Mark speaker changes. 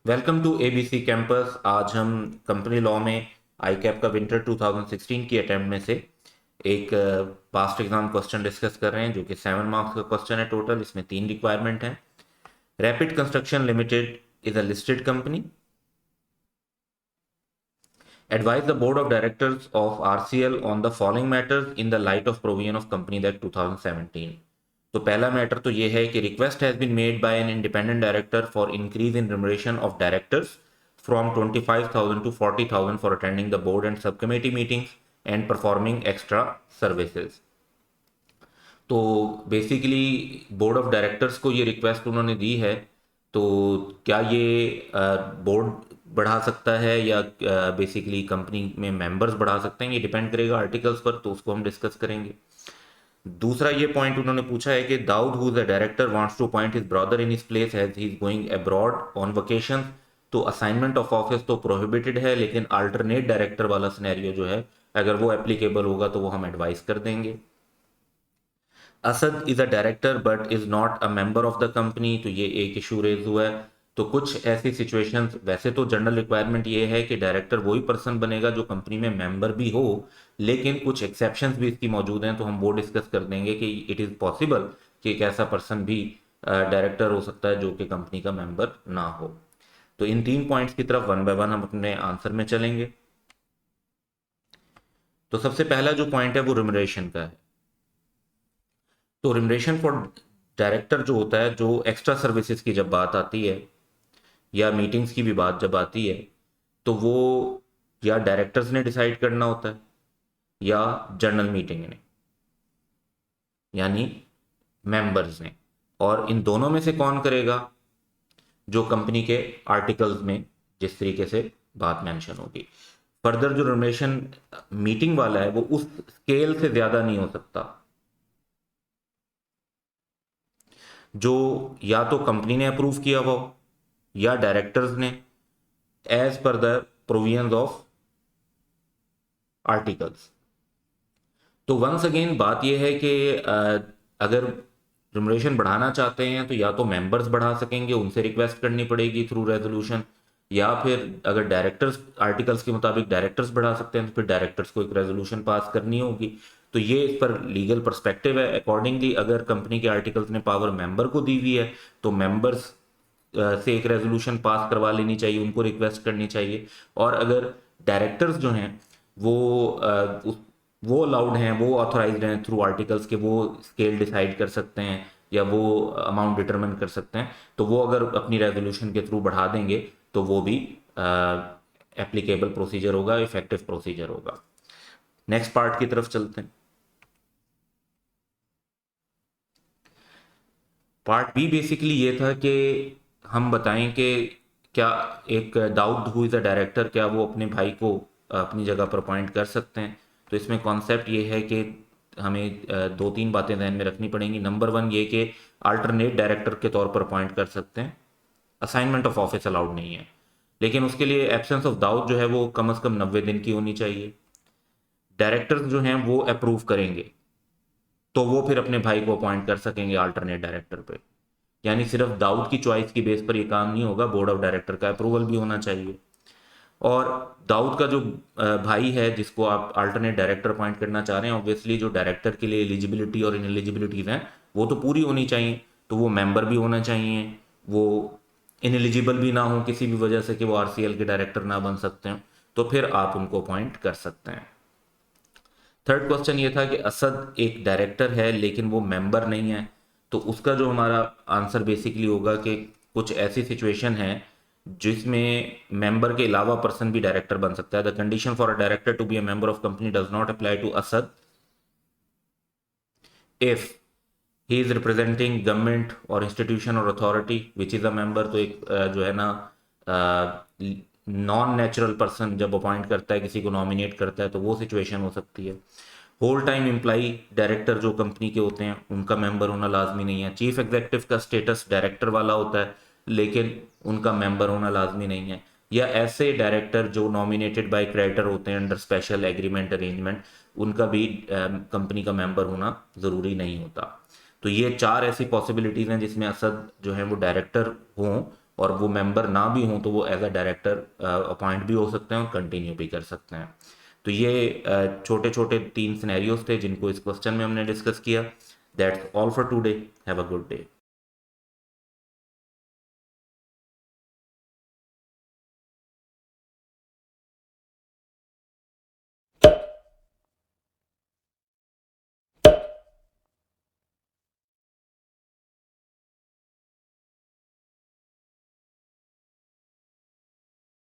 Speaker 1: Welcome to ABC campus. आज हम company law में आई कैप का विंटर 2016 की अटेम्प्ट में से एक पास्ट एग्जाम क्वेश्चन डिस्कस कर रहे हैं जो कि 7 मार्क्स का क्वेश्चन है। टोटल इसमें 3 रिक्वायरमेंट है। Rapid Construction Limited is a listed company. Advise the board of directors of RCL on the following matters in the light of provision of company act 2017। तो पहला मैटर तो ये है कि request has been made by an independent director for increase in remuneration of directors from 25,000 to 40,000 for attending the board and sub committee meetings and performing extra services. तो basically board of directors को ये request उन्होंने दी है। तो क्या ये board बढ़ा सकता है या बेसिकली कंपनी में मेंबर्स बढ़ा सकते हैं, ये डिपेंड करेगा आर्टिकल्स पर, तो उसको हम डिस्कस करेंगे। दूसरा ये पॉइंट उन्होंने पूछा है कि Dawood who is the director wants to appoint his brother in his place as he is going abroad on vacation. तो असाइनमेंट ऑफ ऑफिस तो प्रोहिबिटेड है, लेकिन अल्टरनेट डायरेक्टर वाला सिनेरियो जो है अगर वो एप्लीकेबल होगा तो वो हम एडवाइस कर देंगे। Asad is a director but is not a member of the company, तो ये एक इशू रेज हुआ है। तो कुछ ऐसी सिचुएशंस, वैसे तो जनरल रिक्वायरमेंट ये है कि डायरेक्टर वही पर्सन बनेगा जो कंपनी में मेंबर भी हो, लेकिन कुछ एक्सेप्शंस भी इसकी मौजूद हैं, तो हम वो डिस्कस कर देंगे कि इट इज़ पॉसिबल कि एक ऐसा पर्सन भी डायरेक्टर हो सकता है जो कि कंपनी का मेंबर ना हो। तो इन 3 पॉइंट्स की तरफ वन बाय वन हम अपने आंसर में चलेंगे। तो सबसे पहला जो पॉइंट है वो रिमरेशन का है। तो रिमरेशन फॉर डायरेक्टर जो होता है, जो एक्स्ट्रा सर्विसेज की जब बात आती है या मीटिंग्स की भी बात जब आती है, तो वो या डायरेक्टर्स ने डिसाइड करना होता है या जनरल मीटिंग ने, यानी मेंबर्स ने। और इन दोनों में से कौन करेगा? जो कंपनी के आर्टिकल्स में जिस तरीके से बात मेंशन होगी। फर्दर जो रिमरेशन मीटिंग वाला है वो उस स्केल से ज्यादा नहीं हो सकता जो या तो कंपनी ने अप्रूव किया हो या डायरेक्टर्स ने, as per the provisions of articles. तो वंस अगेन बात यह है कि अगर रिमरेशन बढ़ाना चाहते हैं तो या तो मेंबर्स बढ़ा सकेंगे, उनसे रिक्वेस्ट करनी पड़ेगी थ्रू रेजोल्यूशन, या फिर अगर डायरेक्टर्स आर्टिकल्स के मुताबिक डायरेक्टर्स बढ़ा सकते हैं तो फिर डायरेक्टर्स को एक रेजोल्यूशन पास करनी होगी। तो ये इस पर लीगल पर्सपेक्टिव है। अकॉर्डिंगली अगर कंपनी के आर्टिकल्स ने पावर मेंबर को दी हुई है तो मेंबर्स से एक रेजोल्यूशन पास करवा लेनी चाहिए, उनको रिक्वेस्ट करनी चाहिए। और अगर डायरेक्टर्स जो हैं वो वो अलाउड हैं, वो ऑथोराइज्ड हैं थ्रू आर्टिकल्स के, वो स्केल डिसाइड कर सकते हैं या वो अमाउंट डिटरमिन कर सकते हैं, तो वो अगर अपनी रेजोल्यूशन के थ्रू बढ़ा देंगे तो वो भी एप्लीकेबल प्रोसीजर होगा, इफेक्टिव प्रोसीजर होगा। नेक्स्ट पार्ट की तरफ चलते हैं। पार्ट बी बेसिकली ये था कि हम बताएं कि क्या एक Dawood who is a director, क्या वो अपने भाई को अपनी जगह पर अपॉइंट कर सकते हैं। तो इसमें कॉन्सेप्ट ये है कि हमें दो तीन बातें ध्यान में रखनी पड़ेंगी। नंबर वन ये कि अल्टरनेट डायरेक्टर के तौर पर अपॉइंट कर सकते हैं, असाइनमेंट ऑफ ऑफिस अलाउड नहीं है, लेकिन उसके लिए एब्सेंस ऑफ दाऊद जो है वो कम से कम 90 दिन की होनी चाहिए। डायरेक्टर्स जो हैं वो अप्रूव करेंगे तो वो फिर अपने भाई को अपॉइंट कर सकेंगे अल्टरनेट डायरेक्टर पे। यानी सिर्फ दाऊद की चॉइस की बेस पर ये काम नहीं होगा, बोर्ड ऑफ डायरेक्टर का अप्रूवल भी होना चाहिए। और दाऊद का जो भाई है जिसको आप अल्टरनेट डायरेक्टर अपॉइंट करना चाह रहे हैं, ऑब्वियसली जो डायरेक्टर के लिए एलिजिबिलिटी और इनएलिजिबिलिटीज हैं वो तो पूरी होनी चाहिए। तो वो मेंबर भी होना चाहिए, वो इनएलिजिबल भी ना हो किसी भी वजह से कि वो आरसीएल के डायरेक्टर ना बन सकते हैं, तो फिर आप उनको अपॉइंट कर सकते हैं। थर्ड क्वेश्चन ये था कि असद एक डायरेक्टर है लेकिन वो मेंबर नहीं है। तो उसका जो हमारा आंसर बेसिकली होगा कि कुछ ऐसी सिचुएशन है जिसमें मेंबर के अलावा पर्सन भी डायरेक्टर बन सकता है। The condition for a director to be a member of company does not apply to असद if he is representing government और इंस्टीट्यूशन और authority which is a member. तो एक जो है ना नॉन नेचुरल पर्सन जब अपॉइंट करता है, किसी को नॉमिनेट करता है, तो वो सिचुएशन हो सकती है। होल टाइम एम्प्लॉई डायरेक्टर जो कंपनी के होते हैं उनका मेंबर होना लाजमी नहीं है। चीफ एग्जीक्यूटिव का स्टेटस डायरेक्टर वाला होता है लेकिन उनका मेंबर होना लाजमी नहीं है। या ऐसे डायरेक्टर जो नॉमिनेटेड बाय क्रेडिटर होते हैं अंडर स्पेशल एग्रीमेंट अरेंजमेंट, उनका भी कंपनी का मेंबर होना ज़रूरी नहीं होता। तो ये चार ऐसी पॉसिबिलिटीज़ हैं जिसमें असद जो है वो डायरेक्टर हों और वो मेंबर ना भी हों तो वो एज अ डायरेक्टर अपॉइंट भी हो सकते हैं और कंटिन्यू भी कर सकते हैं। तो ये छोटे छोटे 3 सिनेरियोज थे जिनको इस क्वेश्चन में हमने डिस्कस किया। That's all for today. Have a good day.